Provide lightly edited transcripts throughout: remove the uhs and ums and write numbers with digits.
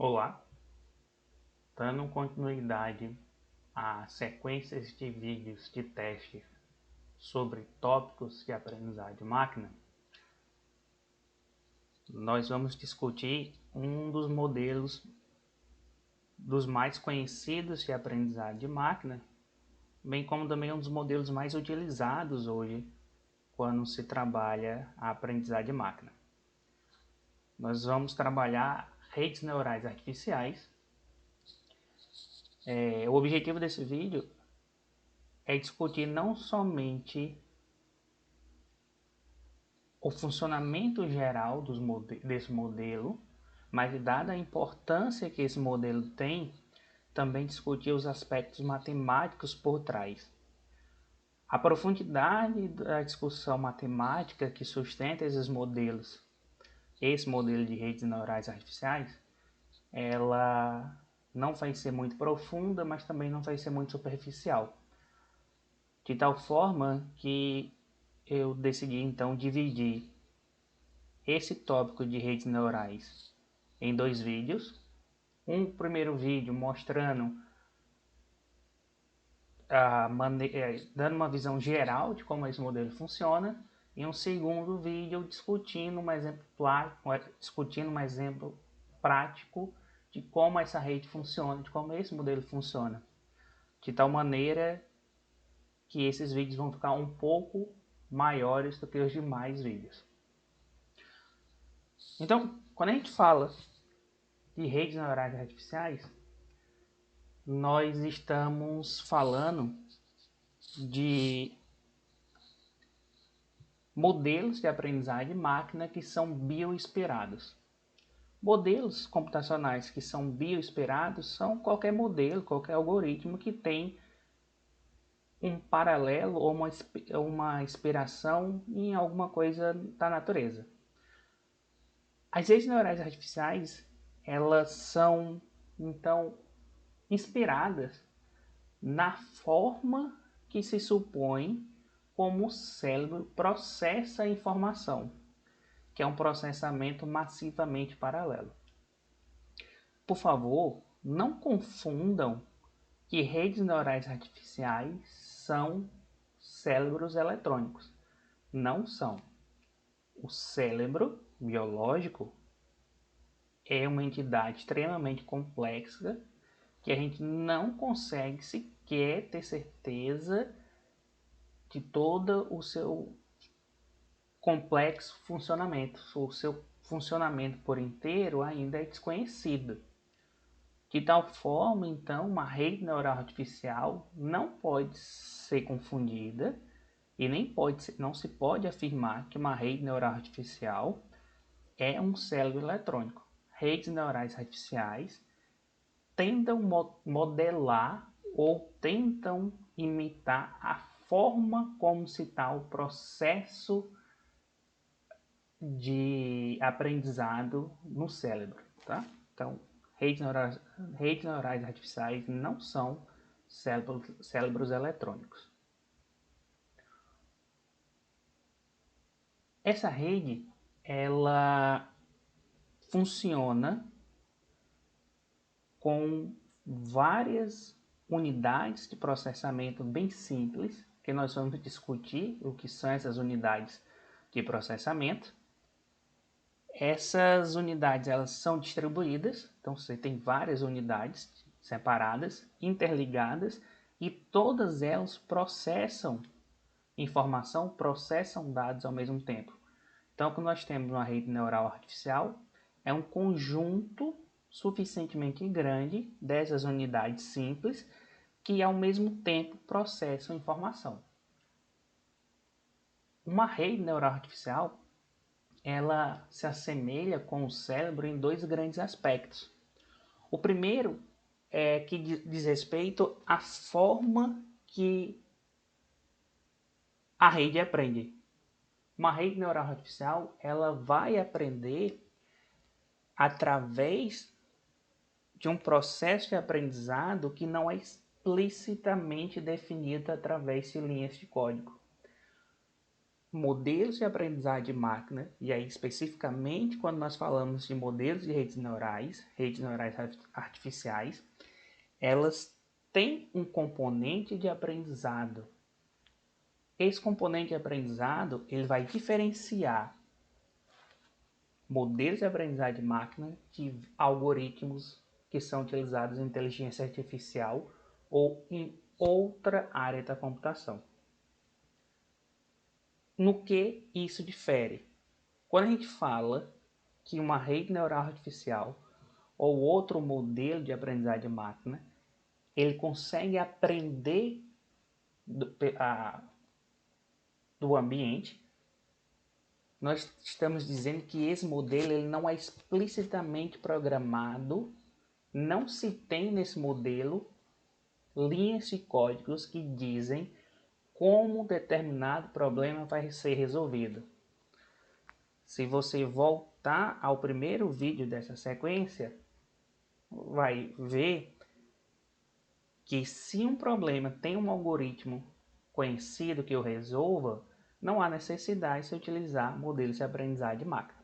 Olá, dando continuidade a sequências de vídeos de teste sobre tópicos de aprendizagem de máquina, nós vamos discutir um dos modelos dos mais conhecidos de aprendizagem de máquina, bem como também um dos modelos mais utilizados hoje quando se trabalha a aprendizagem de máquina. Nós vamos trabalhar redes neurais artificiais. O objetivo desse vídeo é discutir não somente o funcionamento geral desse modelo, mas dada a importância que esse modelo tem, também discutir os aspectos matemáticos por trás. A profundidade da discussão matemática que sustenta esses modelos, esse modelo de redes neurais artificiais, ela não vai ser muito profunda, mas também não vai ser muito superficial. De tal forma que eu decidi então dividir esse tópico de redes neurais em dois vídeos. Um primeiro vídeo mostrando dando uma visão geral de como esse modelo funciona, e um segundo vídeo discutindo um exemplo prático de como essa rede funciona, de como esse modelo funciona, de tal maneira que esses vídeos vão ficar um pouco maiores do que os demais vídeos. Então, quando a gente fala de redes neurais artificiais, nós estamos falando de modelos de aprendizagem de máquina que são bioinspirados. Modelos computacionais que são bioinspirados são qualquer modelo, qualquer algoritmo que tem um paralelo ou uma inspiração em alguma coisa da natureza. As redes neurais artificiais, elas são, então, inspiradas na forma que se supõe como o cérebro processa a informação, que é um processamento massivamente paralelo. Por favor, não confundam que redes neurais artificiais são cérebros eletrônicos. Não são. O cérebro biológico é uma entidade extremamente complexa que a gente não consegue sequer ter certeza de todo o seu complexo funcionamento. O seu funcionamento por inteiro ainda é desconhecido. De tal forma, então, uma rede neural artificial não pode ser confundida e não se pode afirmar que uma rede neural artificial é um cérebro eletrônico. Redes neurais artificiais tentam modelar ou tentam imitar a forma como se está o processo de aprendizado no cérebro, tá? Então, redes neurais artificiais não são cérebros eletrônicos. Essa rede, ela funciona com várias unidades de processamento bem simples, que nós vamos discutir o que são essas unidades de processamento. Essas unidades, elas são distribuídas, então você tem várias unidades separadas, interligadas, e todas elas processam informação, processam dados ao mesmo tempo. Então, quando nós temos uma rede neural artificial, é um conjunto suficientemente grande dessas unidades simples que ao mesmo tempo processam informação. Uma rede neural artificial, ela se assemelha com o cérebro em dois grandes aspectos. O primeiro é que diz respeito à forma que a rede aprende. Uma rede neural artificial, ela vai aprender através de um processo de aprendizado que não é explicitamente definido através de linhas de código. modelos de aprendizagem de máquina, e aí especificamente quando nós falamos de modelos de redes neurais artificiais, elas têm um componente de aprendizado. Esse componente de aprendizado ele vai diferenciar modelos de aprendizagem de máquina de algoritmos que são utilizados em inteligência artificial ou em outra área da computação. No que isso difere? Quando a gente fala que uma rede neural artificial ou outro modelo de aprendizagem de máquina, ele consegue aprender do ambiente, nós estamos dizendo que esse modelo ele não é explicitamente programado, não se tem nesse modelo linhas de códigos que dizem como determinado problema vai ser resolvido. Se você voltar ao primeiro vídeo dessa sequência, vai ver que se um problema tem um algoritmo conhecido que o resolva, não há necessidade de se utilizar modelos de aprendizagem de máquina.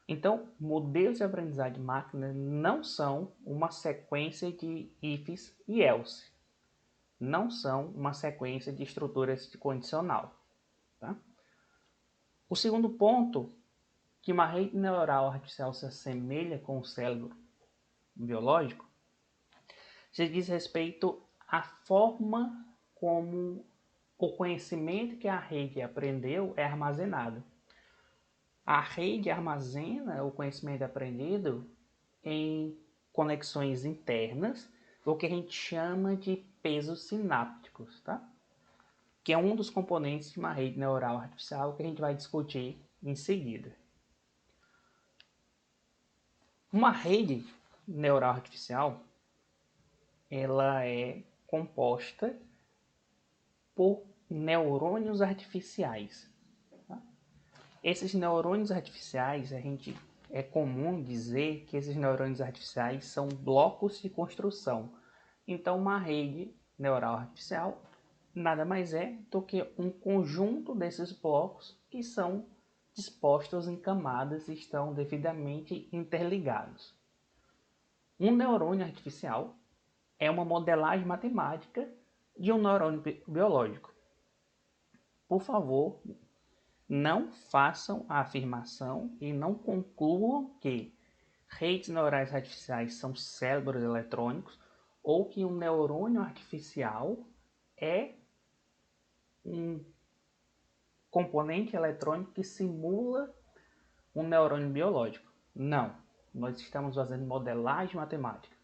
Então, modelos de aprendizagem de máquina não são uma sequência de ifs e else. Não são uma sequência de estruturas de condicional. Tá? O segundo ponto, que uma rede neural artificial se assemelha com o cérebro biológico, se diz respeito à forma como o conhecimento que a rede aprendeu é armazenado. A rede armazena o conhecimento aprendido em conexões internas, o que a gente chama de pesos sinápticos, tá? Que é um dos componentes de uma rede neural artificial que a gente vai discutir em seguida. Uma rede neural artificial ela é composta por neurônios artificiais. Tá? Esses neurônios artificiais, é comum dizer que esses neurônios artificiais são blocos de construção. Então, uma rede neural artificial nada mais é do que um conjunto desses blocos que são dispostos em camadas e estão devidamente interligados. Um neurônio artificial é uma modelagem matemática de um neurônio biológico. Por favor, não façam a afirmação e não concluam que redes neurais artificiais são cérebros eletrônicos ou que um neurônio artificial é um componente eletrônico que simula um neurônio biológico. Não, nós estamos fazendo modelagem matemática.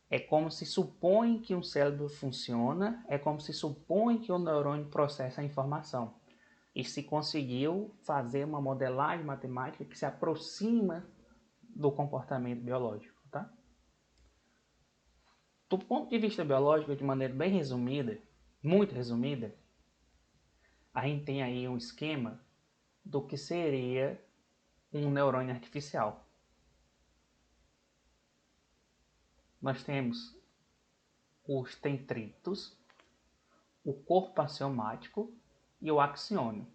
É como se supõe que um cérebro funciona, é como se supõe que o neurônio processa a informação. E se conseguiu fazer uma modelagem matemática que se aproxima do comportamento biológico. Tá? Do ponto de vista biológico, de maneira bem resumida, muito resumida, a gente tem aí um esquema do que seria um neurônio artificial. Nós temos os dendritos, o corpo axiomático e o axiônio.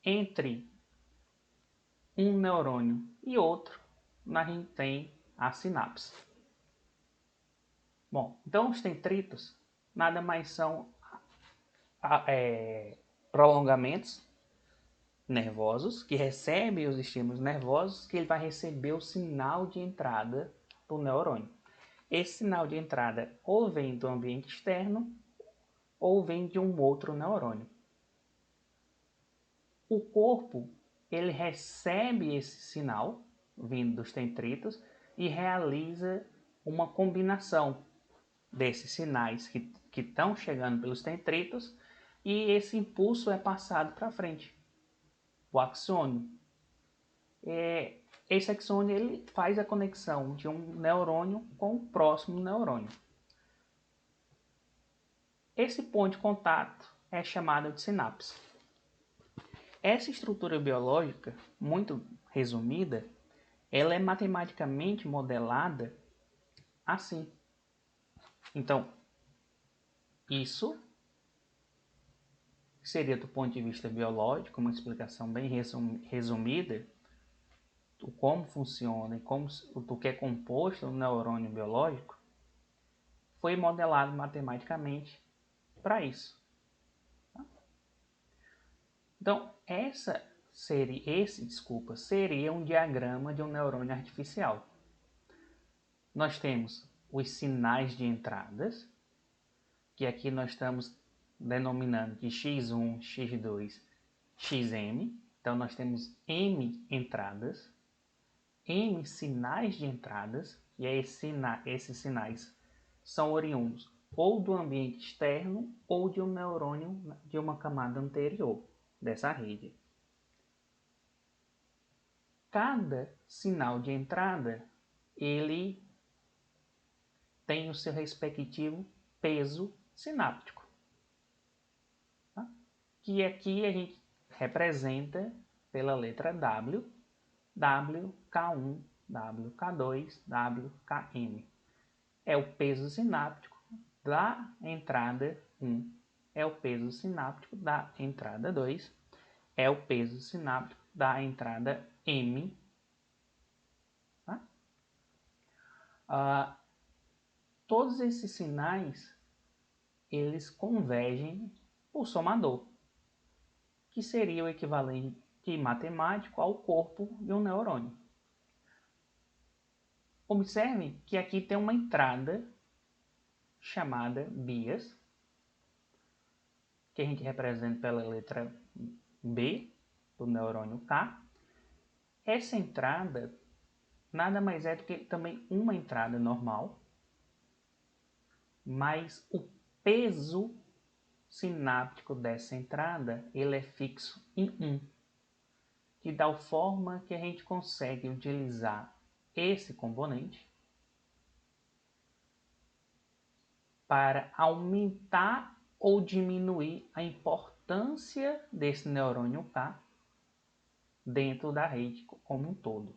Entre um neurônio e outro, a gente tem a sinapse. Bom, então os dendritos nada mais são prolongamentos nervosos que recebem os estímulos nervosos que ele vai receber o sinal de entrada do neurônio. Esse sinal de entrada ou vem do ambiente externo ou vem de um outro neurônio. O corpo ele recebe esse sinal vindo dos dendritos e realiza uma combinação desses sinais que estão chegando pelos dendritos e esse impulso é passado para frente, o axônio. Esse axônio ele faz a conexão de um neurônio com o próximo neurônio. Esse ponto de contato é chamado de sinapse. Essa estrutura biológica, muito resumida, ela é matematicamente modelada assim. Então, isso que seria do ponto de vista biológico, uma explicação bem resumida, do como funciona e do que é composto um neurônio biológico, foi modelado matematicamente para isso. Então, seria um diagrama de um neurônio artificial. Nós temos os sinais de entradas, que aqui nós estamos denominando de x1, x2, xm. Então, nós temos m entradas, m sinais de entradas, e esses sinais são oriundos ou do ambiente externo ou de um neurônio de uma camada anterior dessa rede. Cada sinal de entrada, ele tem o seu respectivo peso sináptico, tá? Que aqui a gente representa pela letra W, WK1, WK2, WKM. É o peso sináptico da entrada 1, é o peso sináptico da entrada 2, é o peso sináptico da entrada M. Tá? Todos esses sinais, eles convergem por somador, que seria o equivalente matemático ao corpo de um neurônio. Observe que aqui tem uma entrada chamada bias, que a gente representa pela letra B do neurônio K. Essa entrada nada mais é do que também uma entrada normal, mas o peso sináptico dessa entrada ele é fixo em 1, de tal forma que a gente consegue utilizar esse componente para aumentar ou diminuir a importância desse neurônio K dentro da rede como um todo.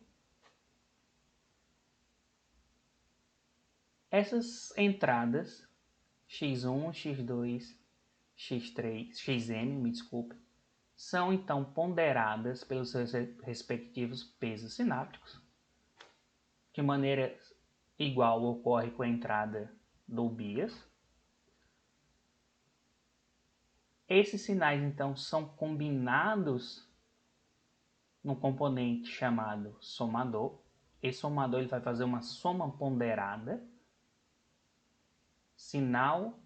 Essas entradas x1, x2, x3, xm, são então ponderadas pelos seus respectivos pesos sinápticos. De maneira igual ocorre com a entrada do bias. Esses sinais então são combinados num componente chamado somador. Esse somador ele vai fazer uma soma ponderada. Sinal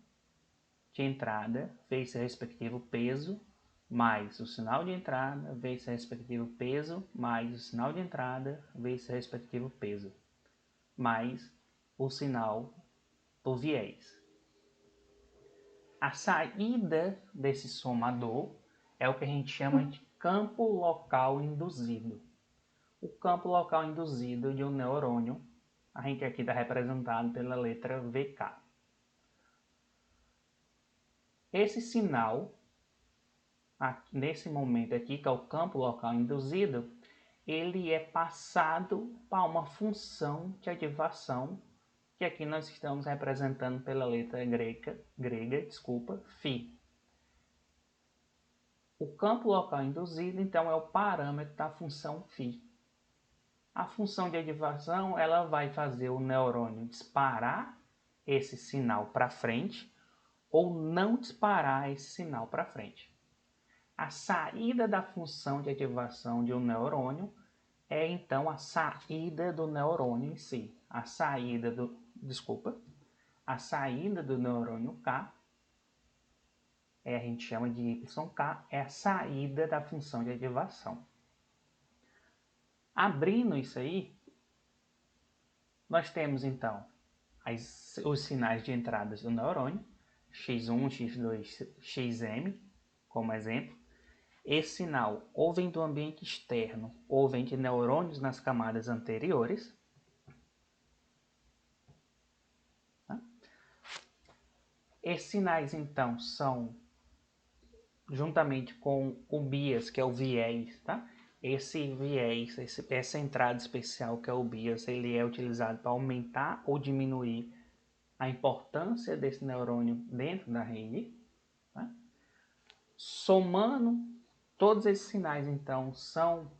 de entrada vezes seu respectivo peso, mais o sinal de entrada vezes seu respectivo peso, mais o sinal de entrada vezes seu respectivo peso, mais o sinal do viés. A saída desse somador é o que a gente chama de campo local induzido. O campo local induzido de um neurônio, a gente aqui está representado pela letra VK. Esse sinal, nesse momento aqui, que é o campo local induzido, ele é passado para uma função de ativação, que aqui nós estamos representando pela letra grega, φ. O campo local induzido, então, é o parâmetro da função φ. A função de ativação, ela vai fazer o neurônio disparar esse sinal para frente ou não disparar esse sinal para frente. A saída da função de ativação de um neurônio é então a saída do neurônio em si. A saída do neurônio K, a gente chama de YK, é a saída da função de ativação. Abrindo isso aí, nós temos então os sinais de entradas do neurônio, x1, x2, xm, como exemplo. Esse sinal ou vem do ambiente externo ou vem de neurônios nas camadas anteriores. Esses sinais então são, juntamente com o bias, que é o viés, tá? Esse viés, essa entrada especial que é o bias, ele é utilizado para aumentar ou diminuir a importância desse neurônio dentro da rede. Tá? Somando, todos esses sinais então são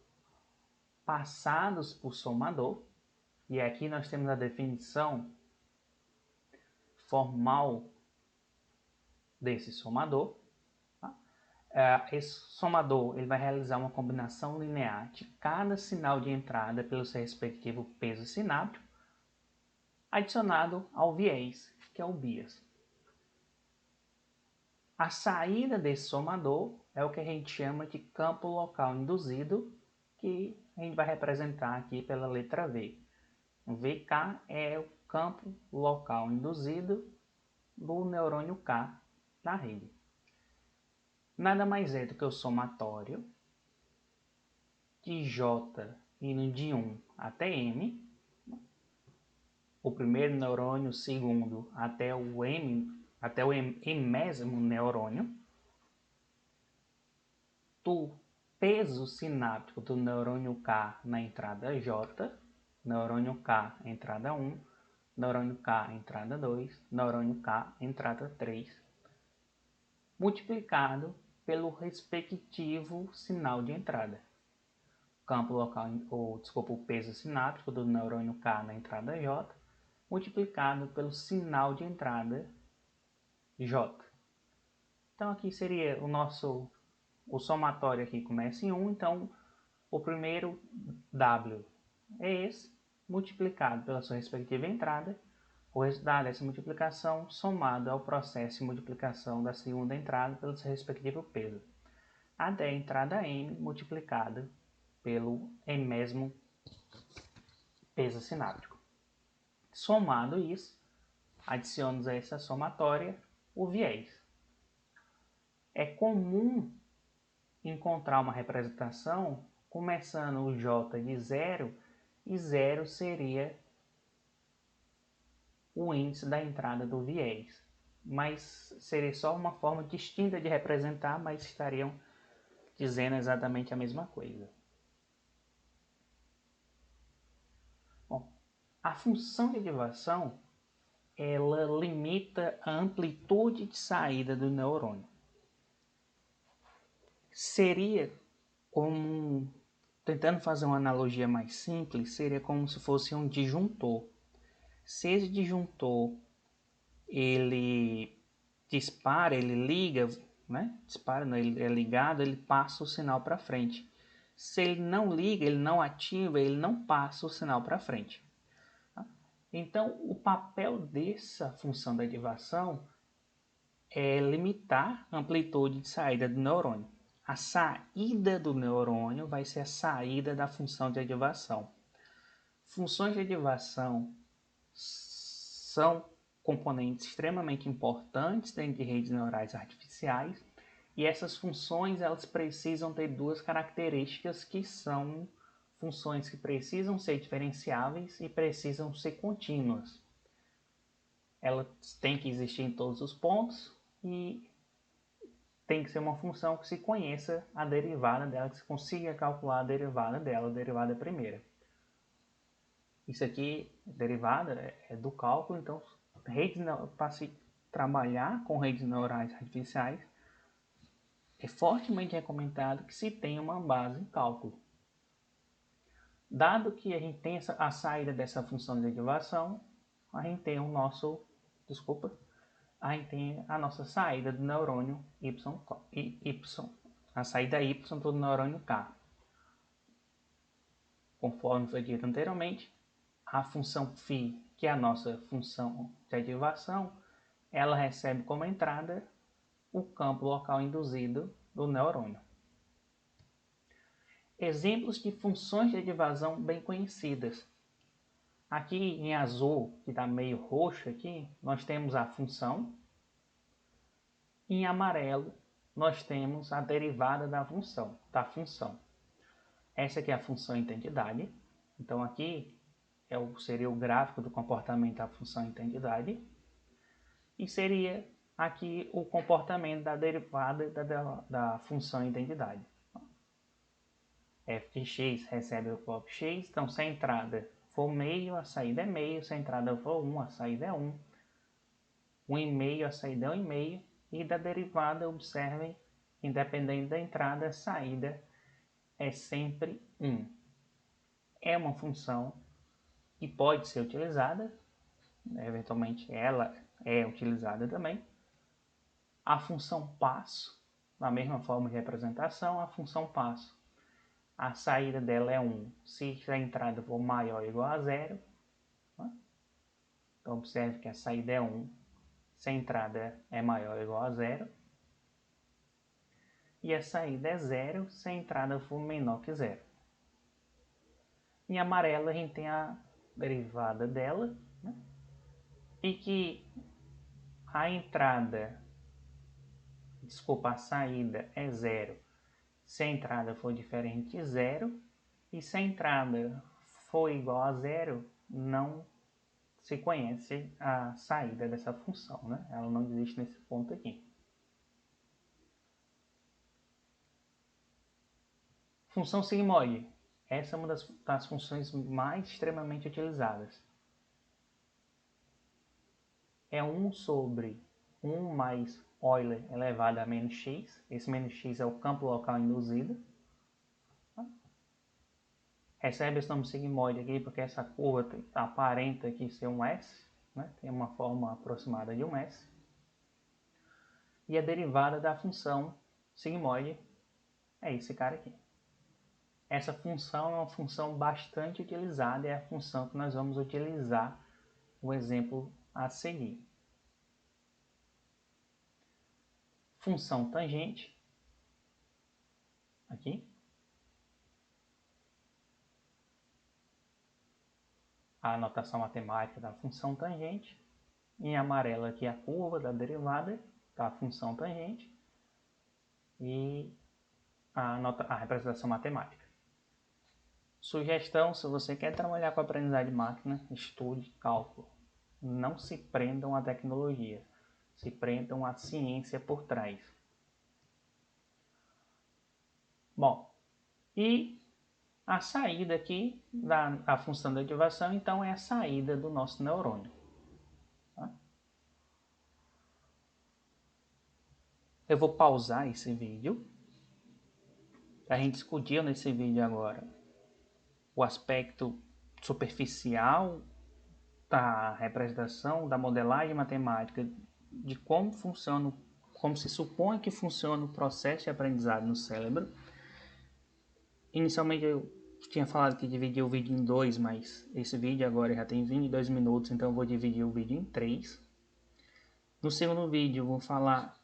passados por somador, e aqui nós temos a definição formal desse somador. Tá? Esse somador ele vai realizar uma combinação linear de cada sinal de entrada pelo seu respectivo peso sináptico, adicionado ao viés, que é o bias. A saída desse somador é o que a gente chama de campo local induzido, que a gente vai representar aqui pela letra V. O VK é o campo local induzido do neurônio K na rede. Nada mais é do que o somatório de J indo de 1 até M, o primeiro neurônio, o segundo até o enésimo neurônio, do peso sináptico do neurônio K na entrada J, neurônio K entrada 1, neurônio K entrada 2, neurônio K entrada 3, multiplicado pelo respectivo sinal de entrada. Campo local, o peso sináptico do neurônio K na entrada J, multiplicado pelo sinal de entrada J. Então aqui seria o somatório aqui começa em 1, então o primeiro W é esse, multiplicado pela sua respectiva entrada, o resultado dessa multiplicação somado ao processo de multiplicação da segunda entrada pelo seu respectivo peso, até a entrada M multiplicada pelo enésimo peso sináptico. Somado isso, adicionamos a essa somatória o viés. É comum encontrar uma representação começando o J de 0, e 0 seria o índice da entrada do viés. Mas seria só uma forma distinta de representar, mas estariam dizendo exatamente a mesma coisa. Bom, a função de ativação ela limita a amplitude de saída do neurônio. Seria como, tentando fazer uma analogia mais simples, seria como se fosse um disjuntor. Se esse disjuntor ele dispara, ele liga, né? Dispara, não, ele é ligado, ele passa o sinal para frente. Se ele não liga, ele não ativa, ele não passa o sinal para frente. Então, o papel dessa função da ativação é limitar a amplitude de saída do neurônio. A saída do neurônio vai ser a saída da função de ativação. Funções de ativação são componentes extremamente importantes dentro de redes neurais artificiais, e essas funções elas precisam ter duas características que são funções que precisam ser diferenciáveis e precisam ser contínuas. Elas têm que existir em todos os pontos e tem que ser uma função que se conheça a derivada dela, que se consiga calcular a derivada dela, a derivada primeira. Isso aqui, derivada, é do cálculo, então para se trabalhar com redes neurais artificiais, é fortemente recomendado que se tenha uma base em cálculo. Dado que a gente tem a saída dessa função de derivação, a gente tem a gente tem a nossa saída do neurônio y, a saída y do neurônio K. Conforme foi dito anteriormente, a função φ, que é a nossa função de ativação, ela recebe como entrada o campo local induzido do neurônio. Exemplos de funções de ativação bem conhecidas. Aqui em azul, que está meio roxo aqui, nós temos a função. Em amarelo, nós temos a derivada da função. Essa aqui é a função identidade. Então aqui seria o gráfico do comportamento da função identidade. E seria aqui o comportamento da derivada da função identidade. f de x recebe o pop x, então se a entrada for meio, a saída é meio, se a entrada for 1, a saída é 1, 1,5, a saída é 1,5, e da derivada, observem independente da entrada, a saída é sempre 1. É uma função que pode ser utilizada, eventualmente ela é utilizada também. A função passo, na mesma forma de representação, a função passo, a saída dela é 1 se a entrada for maior ou igual a 0. Então observe que a saída é 1 se a entrada é maior ou igual a 0. E a saída é 0 se a entrada for menor que 0. Em amarelo a gente tem a derivada dela, né? E que a saída é 0 se a entrada for diferente de 0. E se a entrada for igual a 0, não se conhece a saída dessa função, né? Ela não existe nesse ponto aqui. Função sigmoide. Essa é uma das funções mais extremamente utilizadas. É 1 sobre 1 mais Euler elevado a menos x. Esse menos x é o campo local induzido. Recebe esse nome sigmoide aqui porque essa curva aparenta aqui ser um S, né? Tem uma forma aproximada de um S. E a derivada da função sigmoide é esse cara aqui. Essa função é uma função bastante utilizada, é a função que nós vamos utilizar o exemplo a seguir. Função tangente, aqui. A notação matemática da função tangente. Em amarelo aqui a curva da derivada da função tangente. E a representação matemática. Sugestão: se você quer trabalhar com aprendizagem de máquina, estude cálculo. Não se prendam à tecnologia, se prendam à ciência por trás. Bom, e a saída aqui da função da ativação, então, é a saída do nosso neurônio. Tá? Eu vou pausar esse vídeo para a gente discutir nesse vídeo agora o aspecto superficial da representação, da modelagem matemática, de como funciona, como se supõe que funciona o processo de aprendizado no cérebro. Inicialmente eu tinha falado que dividia o vídeo em 2, mas esse vídeo agora já tem 22 minutos, então eu vou dividir o vídeo em 3. No segundo vídeo eu vou falar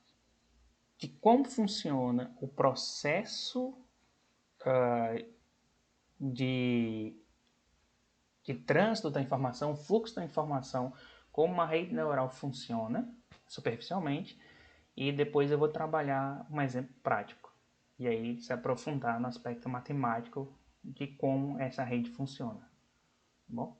de como funciona o processo de trânsito da informação, fluxo da informação, como uma rede neural funciona superficialmente, e depois eu vou trabalhar um exemplo prático, e aí se aprofundar no aspecto matemático de como essa rede funciona. Tá bom?